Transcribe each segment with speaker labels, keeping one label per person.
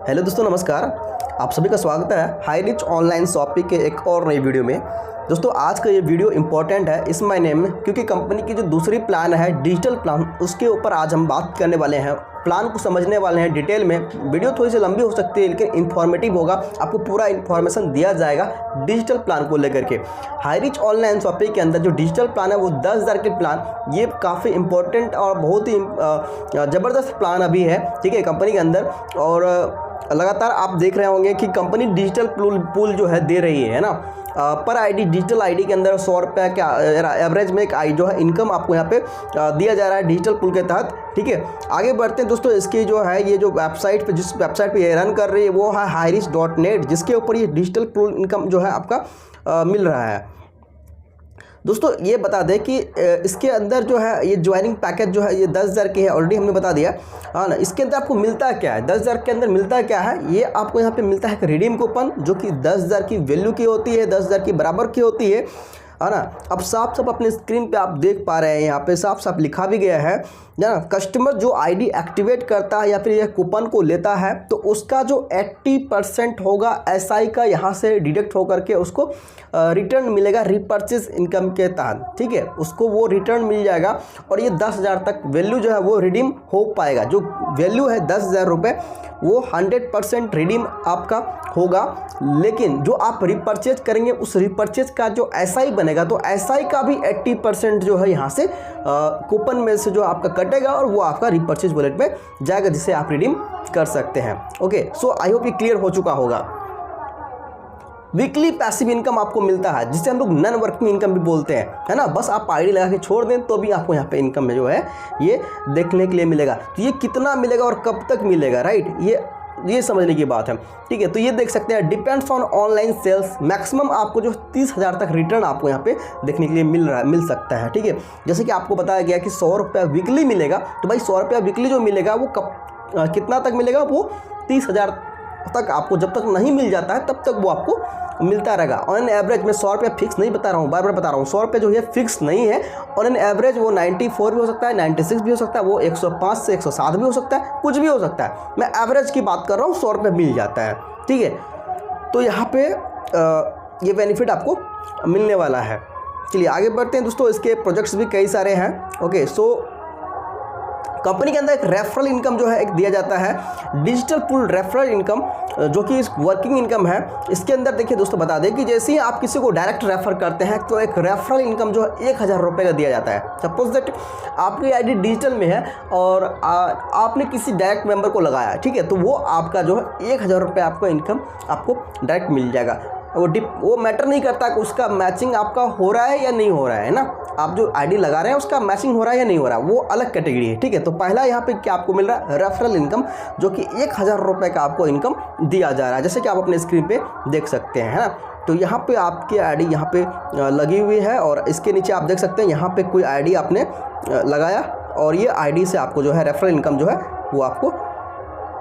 Speaker 1: Hello दोस्तों, नमस्कार। आप सभी का स्वागत है हाई रिच ऑनलाइन शॉपिंग के एक और नई वीडियो में। दोस्तों, आज का ये वीडियो इंपॉर्टेंट है इस महीने में, क्योंकि कंपनी की जो दूसरी प्लान है डिजिटल प्लान, उसके ऊपर आज हम बात करने वाले हैं। प्लान को समझने वाले हैं डिटेल में। वीडियो थोड़ी सी लंबी हो सकती है लेकिन इन्फॉर्मेटिव होगा। आपको पूरा इन्फॉर्मेशन दिया जाएगा डिजिटल प्लान को लेकर के। हाई रिच ऑनलाइन शॉपिंग के अंदर जो डिजिटल प्लान है वो 10,000 के प्लान, ये काफ़ी इंपॉर्टेंट और बहुत ही ज़बरदस्त प्लान अभी है, ठीक है, कंपनी के अंदर। और लगातार आप देख रहे होंगे कि कंपनी डिजिटल पूल जो है दे रही है ना, पर आईडी डिजिटल आईडी के अंदर 100 रुपये का एवरेज में एक आई जो है इनकम आपको यहाँ पे दिया जा रहा है डिजिटल पूल के तहत, ठीक है। आगे बढ़ते हैं दोस्तों। इसकी जो है ये जो वेबसाइट पे, जिस वेबसाइट पे ये रन कर रही है वो है highreach.net, जिसके ऊपर ये डिजिटल पूल इनकम जो है आपका मिल रहा है। दोस्तों, ये बता दें कि इसके अंदर जो है ये ज्वाइनिंग पैकेज जो है ये 10,000 की है, ऑलरेडी हमने बता दिया, हाँ ना। इसके अंदर आपको मिलता क्या है, 10,000 के अंदर मिलता क्या है, ये आपको यहाँ पे मिलता है रिडीम कूपन, जो कि 10,000 की वैल्यू की होती है, 10,000 की बराबर की होती है ना। अब साफ साफ अपने स्क्रीन पे आप देख पा रहे हैं, यहाँ पे साफ साफ लिखा भी गया है ना। कस्टमर जो आईडी एक्टिवेट करता है या फिर यह कूपन को लेता है तो उसका जो 80% होगा एसआई का यहाँ से डिडक्ट होकर के उसको रिटर्न मिलेगा रिपर्चेज इनकम के तहत, ठीक है। उसको वो रिटर्न मिल जाएगा और ये 10,000 तक वैल्यू जो है वो रिडीम हो पाएगा। जो वैल्यू है 10,000 रुपये वो 100% रिडीम आपका होगा, लेकिन जो आप रिपर्चेज करेंगे उस रिपर्चेज का जो एसआई बनेगा तो एसआई का भी 80% जो है यहाँ से कूपन में से जो आपका कटेगा और वो आपका रिपर्चेज वॉलेट में जाएगा, जिसे आप रिडीम कर सकते हैं। ओके, सो आई होप ये क्लियर हो चुका होगा। वीकली पैसिव इनकम आपको मिलता है, जिसे हम लोग नॉन वर्किंग इनकम भी बोलते हैं, है ना। बस आप आईडी लगा के छोड़ दें तो भी आपको यहाँ पे इनकम में जो है ये देखने के लिए मिलेगा। तो ये कितना मिलेगा और कब तक मिलेगा, राइट, ये समझने की बात है, ठीक है। तो ये देख सकते हैं depends on online sales, maximum आपको जो 30,000 तक रिटर्न आपको यहाँ पे देखने के लिए मिल सकता है, ठीक है। जैसे कि आपको बताया गया कि 100 रुपया वीकली मिलेगा, तो भाई 100 रुपया वीकली जो मिलेगा वो कितना तक मिलेगा, वो 30,000 तक आपको जब तक नहीं मिल जाता है तब तक वो आपको मिलता रहेगा। ऑन एन एवरेज में 100 रुपया फिक्स नहीं बता रहा हूँ, बार बार बता रहा हूँ, 100 रुपये जो है फिक्स नहीं है। ऑन एन एवरेज वो 94 भी हो सकता है, 96 भी हो सकता है, वो 105 से 107 भी हो सकता है, कुछ भी हो सकता है। मैं एवरेज की बात कर रहा हूँ, 100 रुपये मिल जाता है, ठीक है। तो यहाँ पे ये बेनिफिट आपको मिलने वाला है। चलिए आगे बढ़ते हैं दोस्तों। इसके प्रोजेक्ट्स भी कई सारे हैं। ओके, सो कंपनी के अंदर एक रेफरल इनकम जो है एक दिया जाता है, डिजिटल पूल रेफरल इनकम, जो कि इस वर्किंग इनकम है। इसके अंदर देखिए दोस्तों, बता दें कि जैसे ही आप किसी को डायरेक्ट रेफर करते हैं तो एक रेफरल इनकम जो है 1,000 रुपये का दिया जाता है। सपोज दैट आपकी आईडी डिजिटल में है और आपने किसी डायरेक्ट मेंबर को लगाया, ठीक है, तो वो आपका जो है 1,000 रुपये आपको इनकम आपको डायरेक्ट मिल जाएगा। वो मैटर नहीं करता कि उसका मैचिंग आपका हो रहा है या नहीं हो रहा है ना। आप जो आईडी लगा रहे हैं उसका मैचिंग हो रहा है या नहीं हो रहा है, वो अलग कैटेगरी है, ठीक है। तो पहला यहाँ पे क्या आपको मिल रहा है, रेफरल इनकम, जो कि 1,000 रुपये का आपको इनकम दिया जा रहा है, जैसे कि आप अपने स्क्रीन पे देख सकते हैं, है ना। तो यहाँ पे आपकी आईडी यहाँ पे लगी हुई है और इसके नीचे आप देख सकते हैं यहाँ पे कोई आईडी आपने लगाया और ये आईडी से आपको जो है रेफरल इनकम जो है वो आपको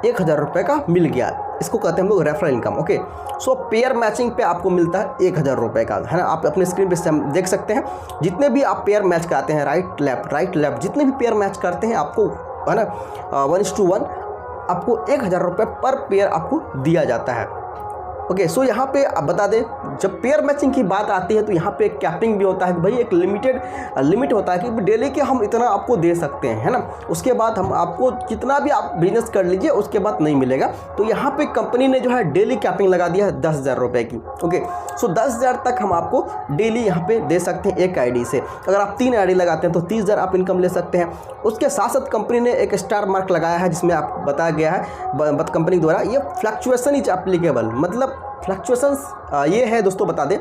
Speaker 1: 1,000 रुपये का मिल गया। इसको कहते हैं हम लोग रेफरल इनकम। ओके, सो पेयर मैचिंग पे आपको मिलता है 1,000 रुपये का, है ना। आप अपने स्क्रीन पे देख सकते हैं जितने भी आप पेयर मैच कराते हैं, राइट लेफ्ट जितने भी पेयर मैच करते हैं आपको, है ना, 1:1 आपको 1,000 रुपये पर पेयर आपको दिया जाता है। ओके, सो यहाँ पे आप बता दें, जब पेयर मैचिंग की बात आती है तो यहाँ पे एक कैपिंग भी होता है कि भाई एक लिमिट होता है कि डेली के हम इतना आपको दे सकते हैं, है ना। उसके बाद हम आपको जितना भी आप बिजनेस कर लीजिए उसके बाद नहीं मिलेगा। तो यहाँ पे कंपनी ने जो है डेली कैपिंग लगा दिया है 10,000 रुपये की। ओके, सो 10,000 तक हम आपको डेली यहाँ पे दे सकते हैं एक आईडी से। अगर आप 3 आईडी लगाते हैं तो 30,000 आप इनकम ले सकते हैं। उसके साथ साथ कंपनी ने एक स्टार मार्क लगाया है, जिसमें आप बताया गया है कंपनी द्वारा, ये फ्लक्चुएसन इज एप्लीकेबल, मतलब फ्लक्चुएशंस ये है दोस्तों। बता दें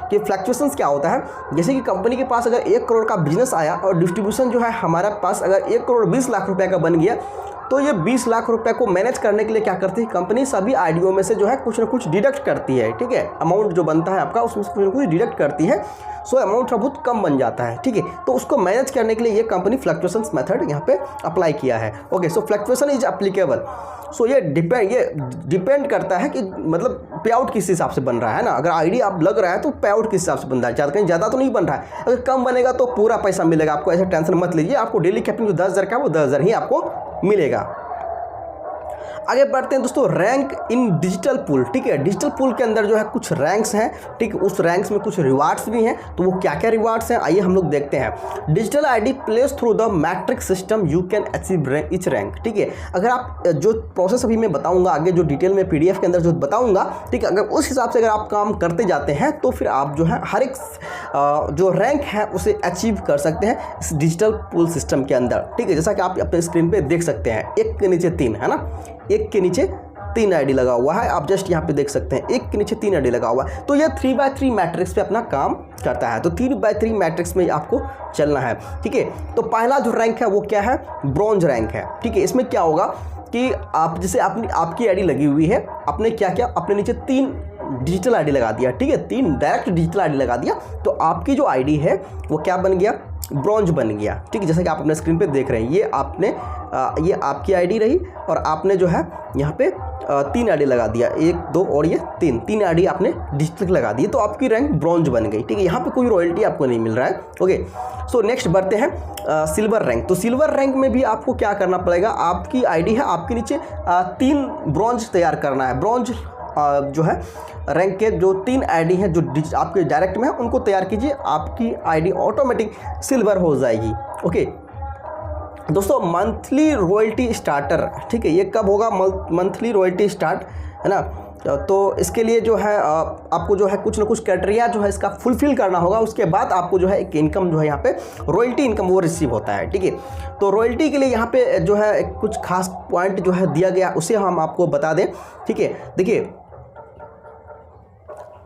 Speaker 1: कि फ्लक्चुएशंस क्या होता है, जैसे कि कंपनी के पास अगर 1 करोड़ का बिजनेस आया और डिस्ट्रीब्यूशन जो है हमारे पास अगर 1 करोड़ 20 लाख रुपए का बन गया, तो ये 20 लाख रुपए को मैनेज करने के लिए क्या करती है कंपनी, सभी आईडियो में से जो है कुछ ना कुछ डिडक्ट करती है, ठीक है। अमाउंट जो बनता है आपका उसमें से कुछ ना कुछ डिडक्ट करती है, सो अमाउंट बहुत कम बन जाता है, ठीक है। तो उसको मैनेज करने के लिए ये कंपनी फ्लक्चुएशंस मेथड यहाँ पे अप्लाई किया है। Okay, so fluctuation is applicable. So ये डिपेंड करता है कि मतलब पे आउट किस हिसाब से बन रहा है ना। अगर आईडी आप लग रहा है तो पे आउट किस हिसाब से बन रहा है, कहीं ज़्यादा तो नहीं बन रहा है। अगर कम बनेगा तो पूरा पैसा मिलेगा आपको, ऐसा टेंशन मत लीजिए। आपको डेली कैपिंग जो 10,000 का वो 10,000 ही आपको मिलेगा। आगे बढ़ते हैं दोस्तों, रैंक इन डिजिटल पूल। ठीक है, डिजिटल पूल के अंदर जो है कुछ रैंक्स हैं। ठीक है, उस रैंक्स में कुछ रिवार्ड्स भी हैं। तो वो क्या क्या रिवार्ड्स हैं आइए हम लोग देखते हैं। Digital ID place through the matrix system you can achieve etch rank. ठीक है, अगर आप जो प्रोसेस अभी मैं बताऊंगा आगे, जो डिटेल में पीडीएफ के अंदर जो बताऊंगा, ठीक है, अगर उस हिसाब से अगर आप काम करते जाते हैं तो फिर आप जो है हर एक जो रैंक है उसे अचीव कर सकते हैं इस डिजिटल पूल सिस्टम के अंदर। ठीक है, जैसा कि आप अपने स्क्रीन पे देख सकते हैं, एक के नीचे 3 है ना, एक के नीचे 3 आईडी लगा हुआ है। आप जस्ट यहाँ पे देख सकते हैं, एक के नीचे 3 आईडी लगा हुआ है। तो यह 3x3 मैट्रिक्स पे अपना काम करता है। तो 3x3 मैट्रिक्स में आपको चलना है। ठीक है, तो पहला जो रैंक है वो क्या है, ब्रॉन्ज रैंक है। ठीक है, इसमें क्या होगा कि आप जैसे आपकी आईडी लगी हुई है, आपने क्या किया, अपने नीचे 3 डिजिटल आईडी लगा दिया। ठीक है, 3 डायरेक्ट डिजिटल आईडी लगा दिया, तो आपकी जो आईडी है वो क्या बन गया, ब्रॉन्ज बन गया। ठीक है, जैसा कि आप अपने स्क्रीन पे देख रहे हैं, ये आपकी आईडी रही और आपने जो है यहाँ पे 3 आईडी लगा दिया, 1 2 और ये 3 आईडी आपने डिजिटल लगा दी, तो आपकी रैंक ब्रॉन्ज बन गई। ठीक है, यहाँ पे कोई रॉयल्टी आपको नहीं मिल रहा है। ओके, सो नेक्स्ट बढ़ते हैं सिल्वर रैंक। तो सिल्वर रैंक में भी आपको क्या करना पड़ेगा, आपकी आईडी है, आपके नीचे 3 ब्रॉन्ज तैयार करना है। ब्रॉन्ज जो है रैंक के जो 3 आईडी हैं जो आपके डायरेक्ट में है उनको तैयार कीजिए, आपकी आईडी ऑटोमेटिक सिल्वर हो जाएगी। ओके दोस्तों, मंथली रॉयल्टी स्टार्टर। ठीक है, ये कब होगा, मंथली रॉयल्टी स्टार्ट है ना। तो इसके लिए जो है आपको जो है कुछ ना कुछ क्राइटेरिया जो है इसका फुलफिल करना होगा। उसके बाद आपको जो है एक इनकम जो है यहाँ पे रॉयल्टी इनकम वो रिसीव होता है। ठीक है, तो रॉयल्टी के लिए यहाँ पे जो है एक कुछ खास पॉइंट जो है दिया गया, उसे हम आपको बता दें। ठीक है, देखिए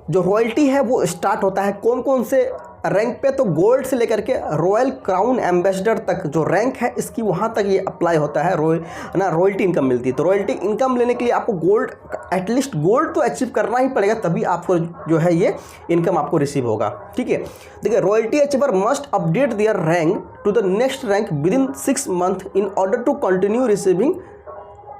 Speaker 1: जो रॉयल्टी है वो स्टार्ट होता है कौन कौन से रैंक पे, तो गोल्ड से लेकर के रॉयल क्राउन एम्बेसडर तक जो रैंक है इसकी वहाँ तक ये अप्लाई होता है, रॉयल्टी इनकम मिलती है। तो रॉयल्टी इनकम लेने के लिए आपको गोल्ड, एटलीस्ट गोल्ड तो अचीव करना ही पड़ेगा, तभी आपको जो है ये इनकम आपको रिसीव होगा। ठीक है, देखिए royalty achiever must update their rank to the next rank within 6 month in order to continue receiving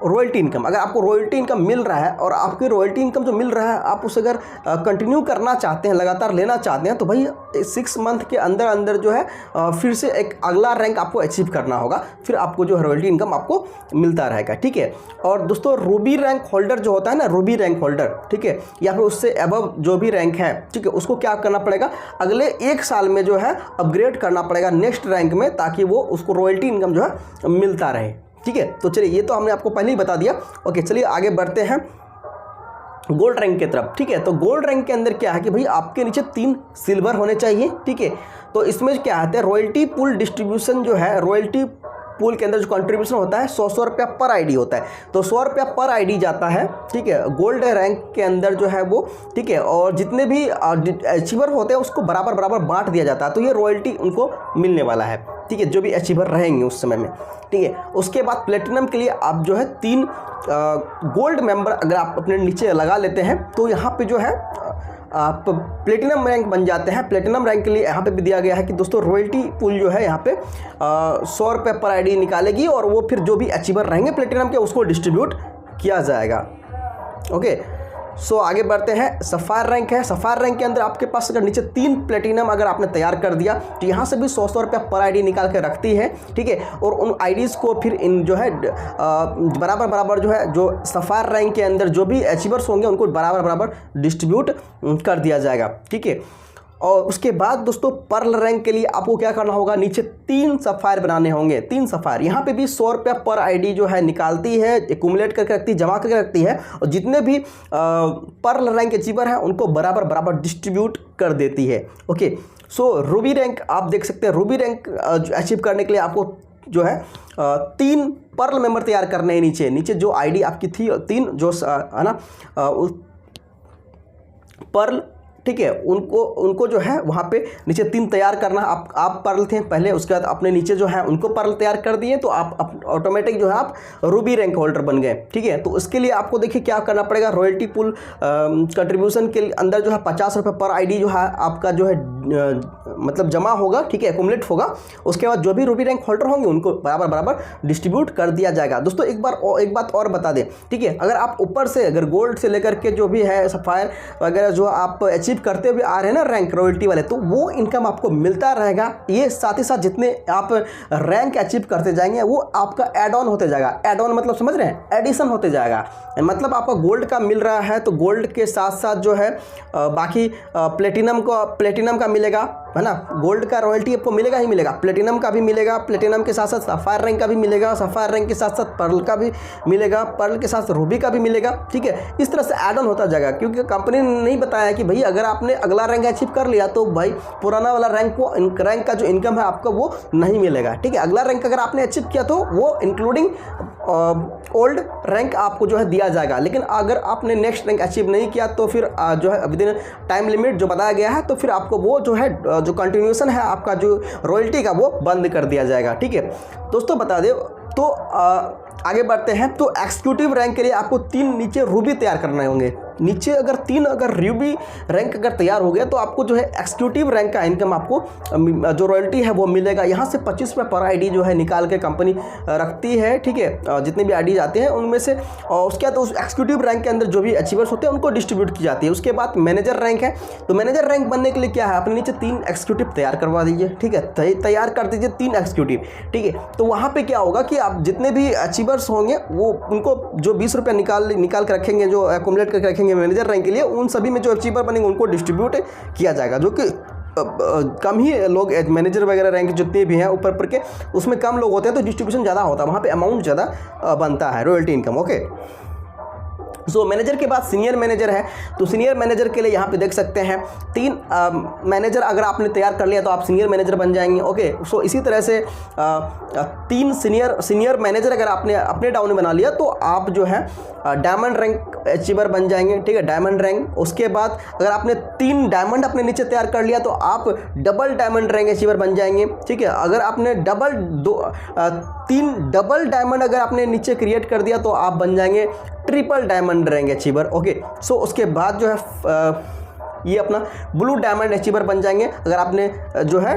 Speaker 1: royalty income. अगर आपको रॉयल्टी इनकम मिल रहा है और आपकी रॉयल्टी इनकम जो मिल रहा है आप उसे अगर कंटिन्यू करना चाहते हैं, लगातार लेना चाहते हैं, तो भाई 6 मंथ के अंदर अंदर जो है फिर से एक अगला रैंक आपको अचीव करना होगा, फिर आपको जो है रॉयल्टी इनकम आपको मिलता रहेगा। ठीक है, और दोस्तों रूबी रैंक होल्डर जो होता है ना, रूबी रैंक होल्डर, ठीक है, या फिर उससे अबव जो भी रैंक है, ठीक है, उसको क्या करना पड़ेगा, अगले 1 साल में जो है अपग्रेड करना पड़ेगा नेक्स्ट रैंक में, ताकि वो उसको रॉयल्टी इनकम जो है मिलता रहे। ठीक है, तो चलिए ये तो हमने आपको पहले ही बता दिया। ओके, चलिए आगे बढ़ते हैं गोल्ड रैंक की तरफ। ठीक है, तो गोल्ड रैंक के अंदर क्या है कि भाई आपके नीचे 3 सिल्वर होने चाहिए। ठीक है, तो इसमें क्या आता है, रॉयल्टी पूल डिस्ट्रीब्यूशन जो है, रॉयल्टी पूल के अंदर जो कंट्रीब्यूशन होता है 100 रुपया पर आईडी होता है। तो 100 रुपया पर आईडी जाता है। ठीक है, गोल्ड रैंक के अंदर जो है वो, ठीक है, और जितने भी अचीवर होते हैं उसको बराबर बराबर बांट दिया जाता है, तो ये रॉयल्टी उनको मिलने वाला है। ठीक है, जो भी अचीवर रहेंगे उस समय में। ठीक है, उसके बाद प्लेटिनम के लिए आप जो है 3 गोल्ड मेंबर अगर आप अपने नीचे लगा लेते हैं तो यहाँ पे जो है आप प्लेटिनम रैंक बन जाते हैं। प्लेटिनम रैंक के लिए यहाँ पे भी दिया गया है कि दोस्तों रॉयल्टी पूल जो है यहाँ पे 100 रुपये पर आईडी निकालेगी और वो फिर जो भी अचीवर रहेंगे प्लेटिनम के उसको डिस्ट्रीब्यूट किया जाएगा। ओके, सो आगे बढ़ते हैं। सफ़ायर रैंक है। सफ़ायर रैंक के अंदर आपके पास अगर नीचे 3 प्लेटिनम अगर आपने तैयार कर दिया तो यहाँ से भी 100 रुपया पर आईडी निकाल के रखती है। ठीक है, और उन आईडीज़ को फिर इन जो है बराबर बराबर जो है जो सफ़ायर रैंक के अंदर जो भी अचीवर्स होंगे उनको बराबर बराबर डिस्ट्रीब्यूट कर दिया जाएगा। ठीक है, और उसके बाद दोस्तों पर्ल रैंक के लिए आपको क्या करना होगा, नीचे 3 सफ़ायर बनाने होंगे। 3 सफ़ायर यहाँ पे भी 100 रुपया पर आईडी जो है निकालती है, एक्यूमुलेट करके रखती है, जमा करके रखती है, और जितने भी पर्ल रैंक अचीवर हैं उनको बराबर बराबर डिस्ट्रीब्यूट कर देती है। ओके, सो रूबी रैंक आप देख सकते हैं। रूबी रैंक अचीव करने के लिए आपको जो है 3 पर्ल मेंबर तैयार करने हैं। नीचे जो आईडी आपकी थी 3 जो है ना पर्ल, ठीक है, उनको जो है वहाँ पे नीचे 3 तैयार करना। आप पर्ल थे पहले, उसके बाद अपने नीचे जो है उनको पर्ल तैयार कर दिए, तो आप ऑटोमेटिक जो है आप रूबी रैंक होल्डर बन गए। ठीक है, तो उसके लिए आपको देखिए क्या करना पड़ेगा, रॉयल्टी पूल कंट्रीब्यूशन के अंदर जो है 50 रुपये पर आईडी जो है आपका जो है मतलब जमा होगा। ठीक है, एक्यूमुलेट होगा। उसके बाद जो भी रूबी रैंक होल्डर होंगे उनको बराबर बराबर डिस्ट्रीब्यूट कर दिया जाएगा। दोस्तों एक बात और बता दें, ठीक है, अगर आप ऊपर से अगर गोल्ड से लेकर के जो भी है सफ़ायर वगैरह जो आप अचीव अचीव करते हुए आ रहे हैं ना रैंक रॉयल्टी वाले, तो वो इनकम आपको मिलता रहेगा। ये साथ ही साथ जितने आप रैंक अचीव करते जाएंगे वो आपका एड ऑन होते जाएगा। एड ऑन मतलब समझ रहे हैं, एडिशन होते जाएगा। मतलब आपका गोल्ड का मिल रहा है तो गोल्ड के साथ साथ जो है बाकी प्लेटिनम का मिलेगा, है ना। गोल्ड का रॉयल्टी आपको मिलेगा ही मिलेगा, प्लेटिनम का भी मिलेगा, प्लेटिनम के साथ साथ सफ़ायर रैंक का भी मिलेगा, सफ़ायर रैंक के साथ साथ पर्ल का भी मिलेगा, पर्ल के साथ रूबी का भी मिलेगा। ठीक है, इस तरह से ऐड ऑन होता जाएगा, क्योंकि कंपनी ने नहीं बताया कि भाई अगर आपने अगला रैंक अचीव कर लिया तो भाई पुराना वाला रैंक का जो इनकम है आपका वो नहीं मिलेगा। ठीक है, अगला रैंक अगर आपने अचीव किया तो वो इंक्लूडिंग ओल्ड रैंक आपको जो है दिया जाएगा। लेकिन अगर आपने नेक्स्ट रैंक अचीव नहीं किया तो फिर जो है विदिन टाइम लिमिट जो बताया गया है तो फिर आपको वो जो है जो कंटिन्यूएशन है आपका जो रॉयल्टी का वो बंद कर दिया जाएगा। ठीक है दोस्तों, बता दें तो आगे बढ़ते हैं। तो एक्सिक्यूटिव रैंक के लिए आपको 3 नीचे रूबी तैयार करने होंगे। नीचे अगर 3 रूबी रैंक अगर तैयार हो गया तो आपको जो है एक्सिक्यूटिव रैंक का इनकम आपको जो रॉयल्टी है वो मिलेगा। यहाँ से 25 रुपये पर आईडी जो है निकाल के कंपनी रखती है। ठीक है, जितने भी आईडी आते हैं उनमें से, और उसके बाद उस एक्सिक्यूटिव रैंक के अंदर जो भी अचीवर्स होते हैं उनको डिस्ट्रीब्यूट की जाती है। उसके बाद मैनेजर रैंक है, तो मैनेजर रैंक बनने के लिए क्या है, अपने नीचे 3 एक्सिक्यूटिव तैयार करवा दीजिए। ठीक है, तैयार कर दीजिए 3 एक्सिक्यूटिव। ठीक है, तो वहाँ पर क्या होगा कि आप जितने भी अचीवर्स होंगे वो उनको जो 20 रुपये निकाल कर रखेंगे, जो एक्युमुलेट करके रखेंगे मैनेजर रैंक के लिए, उन सभी में जो अचीवर बनेंगे उनको डिस्ट्रीब्यूट किया जाएगा। जो कि कम ही लोग मैनेजर वगैरह रैंक जितने भी हैं ऊपर के, उसमें कम लोग होते हैं तो डिस्ट्रीब्यूशन ज़्यादा होता है, वहाँ पे अमाउंट ज़्यादा बनता है royalty income. Okay, so manager के बाद सीनियर मैनेजर है। तो सीनियर मैनेजर के लिए यहाँ पे देख सकते हैं 3 मैनेजर अगर आपने तैयार कर लिया तो आप सीनियर मैनेजर बन जाएंगे। ओके, सो इसी तरह से 3 सीनियर मैनेजर अगर आपने अपने डाउन में बना लिया तो आप जो है डायमंड रैंक अचीवर बन जाएंगे। ठीक है, डायमंड रैंक। उसके बाद अगर आपने 3 डायमंड अपने नीचे तैयार कर लिया तो आप डबल डायमंड रैंक अचीवर बन जाएंगे। ठीक है, अगर आपने 3 डबल डायमंड अगर आपने नीचे क्रिएट कर दिया तो आप बन जाएंगे triple diamond rank achiever. Okay, so उसके बाद जो है ये अपना ब्लू डायमंड अचीवर बन जाएंगे। अगर आपने जो है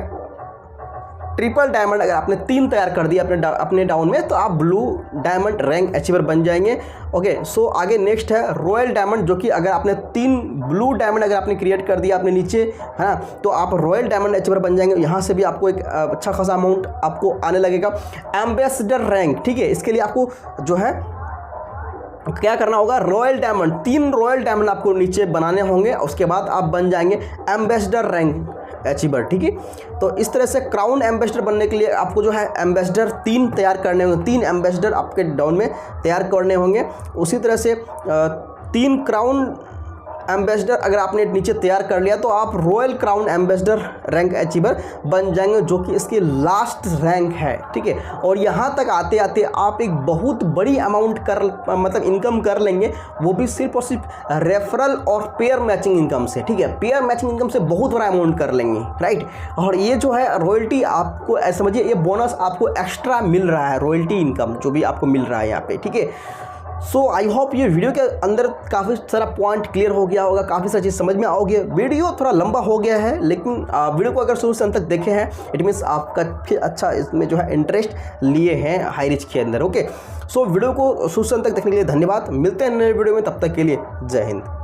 Speaker 1: ट्रिपल डायमंड अगर आपने 3 तैयार कर दिया अपने डाउन में तो आप ब्लू डायमंड रैंक अचीवर बन जाएंगे। ओके, सो आगे नेक्स्ट है रॉयल डायमंड, जो कि अगर आपने 3 ब्लू डायमंड अगर आपने क्रिएट कर दिया अपने नीचे, है ना, तो आप रॉयल डायमंड अचीवर बन जाएंगे। यहाँ से भी आपको एक अच्छा खासा अमाउंट आपको आने लगेगा। एम्बेसडर रैंक, ठीक है, इसके लिए आपको जो है क्या करना होगा, रॉयल डायमंड 3 रॉयल डायमंड आपको नीचे बनाने होंगे। उसके बाद आप बन जाएंगे एम्बेसडर रैंक अचीवर। ठीक है, तो इस तरह से क्राउन एम्बेसडर बनने के लिए आपको जो है एम्बेसडर 3 तैयार करने होंगे। 3 एम्बेसडर आपके डाउन में तैयार करने होंगे। उसी तरह से 3 क्राउन एम्बेसडर अगर आपने नीचे तैयार कर लिया तो आप royal crown ambassador rank achiever बन जाएंगे, जो कि इसकी लास्ट रैंक है। ठीक है, और यहाँ तक आते आते आप एक बहुत बड़ी अमाउंट मतलब इनकम कर लेंगे, वो भी सिर्फ और सिर्फ रेफरल और पेयर मैचिंग इनकम से। ठीक है, पेयर मैचिंग इनकम से बहुत बड़ा अमाउंट कर लेंगे, राइट। और ये जो है रॉयल्टी आपको समझिए ये बोनस आपको एक्स्ट्रा मिल रहा है, रॉयल्टी इनकम जो भी आपको मिल रहा है यहाँ पे। ठीक है, सो आई होप ये वीडियो के अंदर काफ़ी सारा पॉइंट क्लियर हो गया होगा, काफ़ी सारी चीज़ समझ में आओगे। वीडियो थोड़ा लंबा हो गया है, लेकिन वीडियो को अगर शुरू से अंत तक देखे हैं इट मीन्स आपका अच्छा इसमें जो है इंटरेस्ट लिए हैं हाई रिच के अंदर। ओके, सो वीडियो को शुरू से अंत तक देखने के लिए धन्यवाद। मिलते हैं नए वीडियो में, तब तक के लिए जय हिंद।